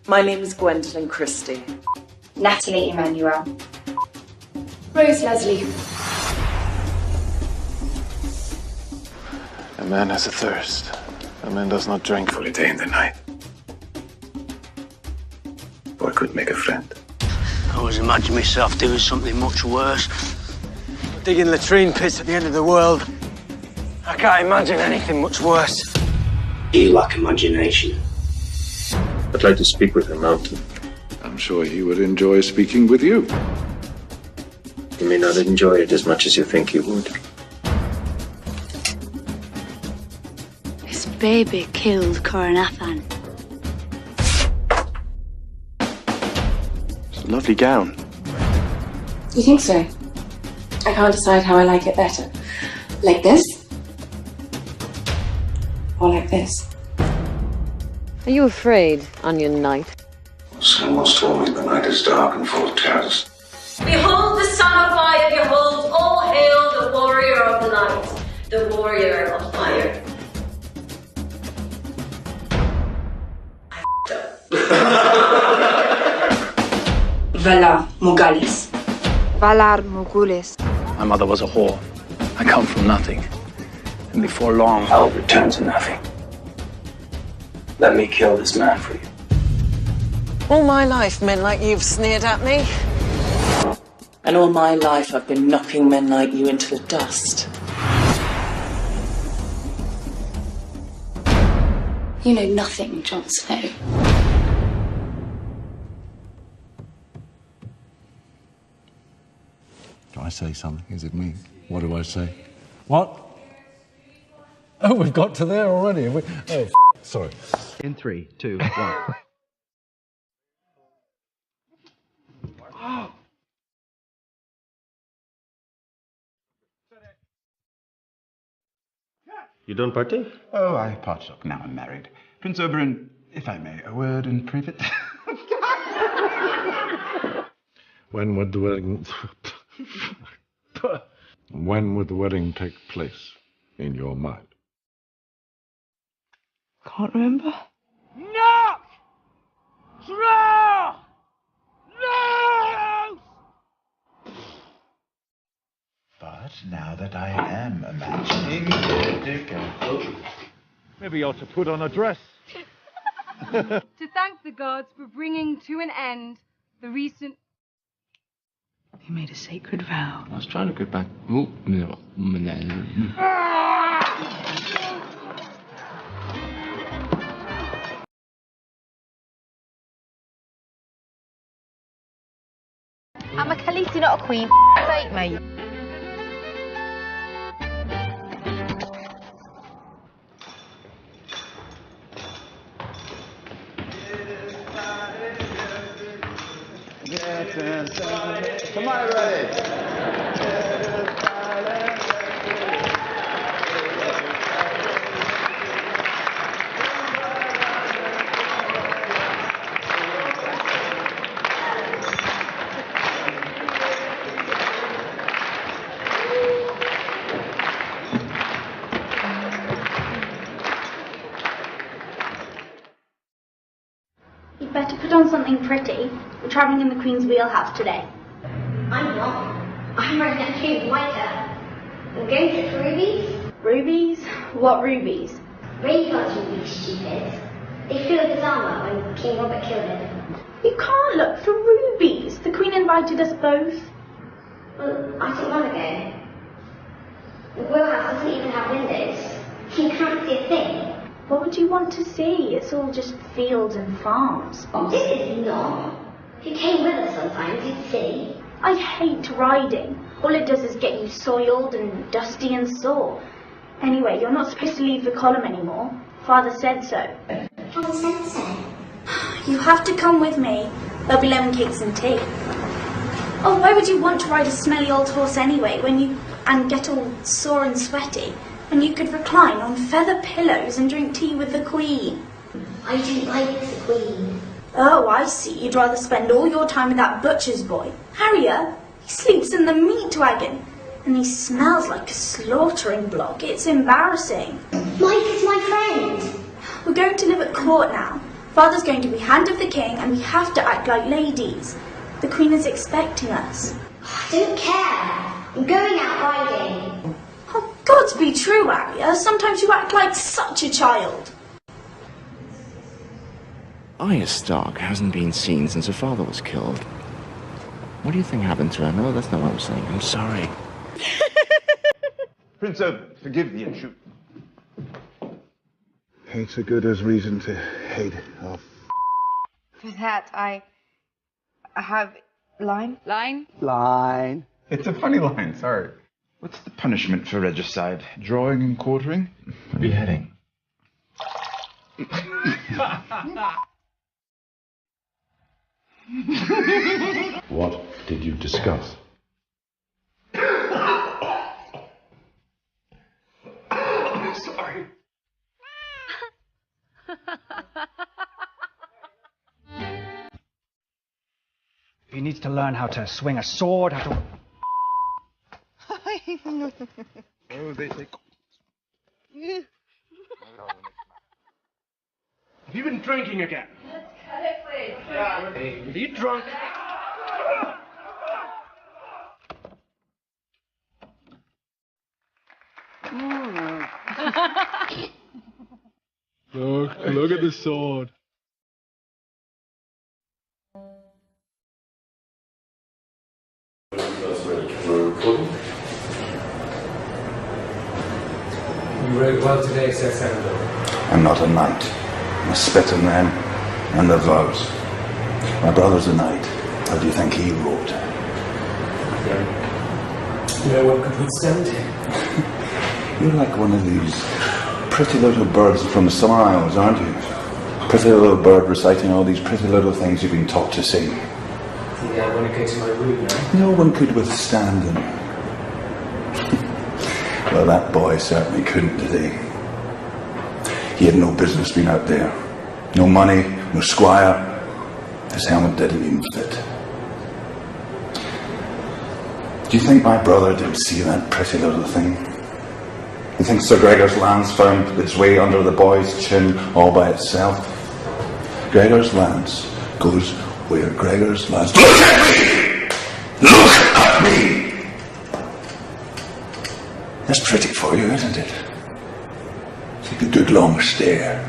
My name is Gwendolyn Christie. Natalie Emmanuel. Rose Leslie. A man has a thirst. A man does not drink for a day and the night. Or could make a friend. I always imagine myself doing something much worse. Digging latrine pits at the end of the world. I can't imagine anything much worse. You lack imagination. I'd like to speak with a mountain. I'm sure he would enjoy speaking with you. You may not enjoy it as much as you think you would. This baby killed Coronathan. It's a lovely gown. You think so? I can't decide how I like it better. Like this? Or like this? Are you afraid, Onion Knight? Someone told me the night is dark and full of terrors. Behold the son of fire, behold, all hail the warrior of the night, the warrior of fire. Valar Morghulis. Valar Morghulis. My mother was a whore. I come from nothing. And before long, I'll return to nothing. Let me kill this man for you. All my life, men like you've sneered at me. And all my life, I've been knocking men like you into the dust. You know nothing, Jon Snow. Do I say something? Is it me? What do I say? What? Oh, we've got to there already. Have we? Oh, sorry. In 3, 2, 1. You don't partake? Oh, I parted up. Now I'm married. Prince Oberyn, if I may, a word in private. When would the wedding... When would the wedding take place, in your mind? Can't remember. No! Draw! No! But now that I am imagining... Maybe you ought to put on a dress. To thank the gods for bringing to an end the recent... You made a sacred vow. I was trying to get back. Oh, no. I'm a Khaleesi, not a queen. Sake, mate. Somebody ready? You'd better put on something pretty. We're travelling in the Queen's wheelhouse today. I'm not. I'm wearing a cute whiter. We're going to rubies? Rubies? What rubies? Raven's rubies, stupid. They flew with his armour when King Robert killed him. You can't look for rubies. The Queen invited us both. Well, I didn't want to go. The wheelhouse doesn't even have windows. You can't see a thing. What would you want to see? It's all just fields and farms. This is not. If you came with us sometimes, you'd see. I hate riding. All it does is get you soiled and dusty and sore. Anyway, you're not supposed to leave the column anymore. Father said so. Father said so. You have to come with me. There'll be lemon cakes and tea. Oh, why would you want to ride a smelly old horse anyway and get all sore and sweaty when you could recline on feather pillows and drink tea with the Queen? I don't like the Queen. Oh, I see. You'd rather spend all your time with that butcher's boy. Harrier, he sleeps in the meat wagon. And he smells like a slaughtering block. It's embarrassing. Mike is my friend. We're going to live at court now. Father's going to be hand of the king and we have to act like ladies. The Queen is expecting us. I don't care. I'm going out riding. Oh, God's be true, Arya. Sometimes you act like such a child. Arya Stark hasn't been seen since her father was killed. What do you think happened to her? No, that's not what I'm saying. I'm sorry. Prince Oberyn, forgive the intrusion. Hate's as good as reason to hate. Oh, For that, I have line. line. It's a funny line, sorry. What's the punishment for regicide? Drawing and quartering? Beheading. What did you discuss? Sorry. He needs to learn how to swing a sword, how to... Oh, they say... Have you been drinking again? Are you drunk? Look at the sword. You wrote well today, Sir Senator. I'm not a knight. I spit on them and their vows. My brother's a knight. How do you think he wrote? No one could withstand him. You're like one of these pretty little birds from the Summer Isles, aren't you? Pretty little bird reciting all these pretty little things you've been taught to sing. Think I want to go to my room now? No one could withstand them. Well, that boy certainly couldn't today. He had no business being out there. No money, no squire. His helmet didn't even fit. Do you think my brother didn't see that pretty little thing? You think Sir Gregor's lance found its way under the boy's chin all by itself? Gregor's lance goes where Gregor's lance... Look at me! Look at me! That's pretty for you, isn't it? Take a good long stare.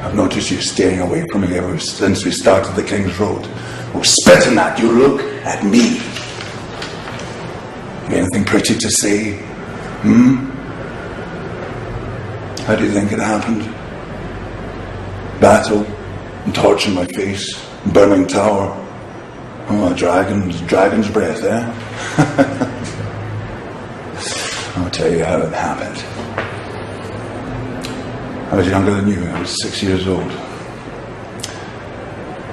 I've noticed you staring away from me ever since we started the King's Road. Oh, spit in that, you look at me. You anything pretty to say? How do you think it happened? Battle, and torch in my face, burning tower. Oh, a dragon's breath, eh? I'll tell you how it happened. I was younger than you. I was 6 years old.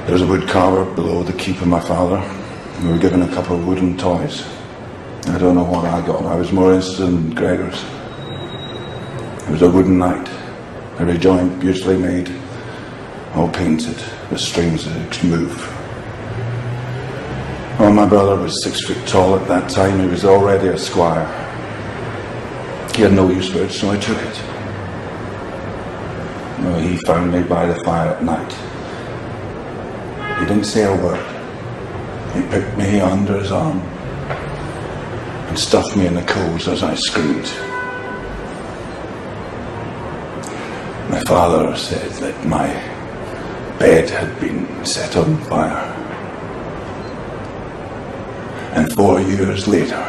There was a wood carver below the keep of my father. We were given a couple of wooden toys. I don't know what I got. I was more interested in Gregor's. It was a wooden knight, every joint beautifully made, all painted with strings that could move. Oh, my brother was 6 feet tall at that time. He was already a squire. He had no use for it, so I took it. No, he found me by the fire at night. He didn't say a word. He picked me under his arm and stuffed me in the coals as I screamed. My father said that my bed had been set on fire. And 4 years later,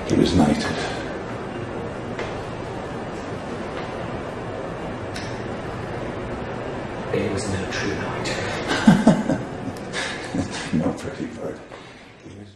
he was knighted. He was no true knight. No pretty bird. He was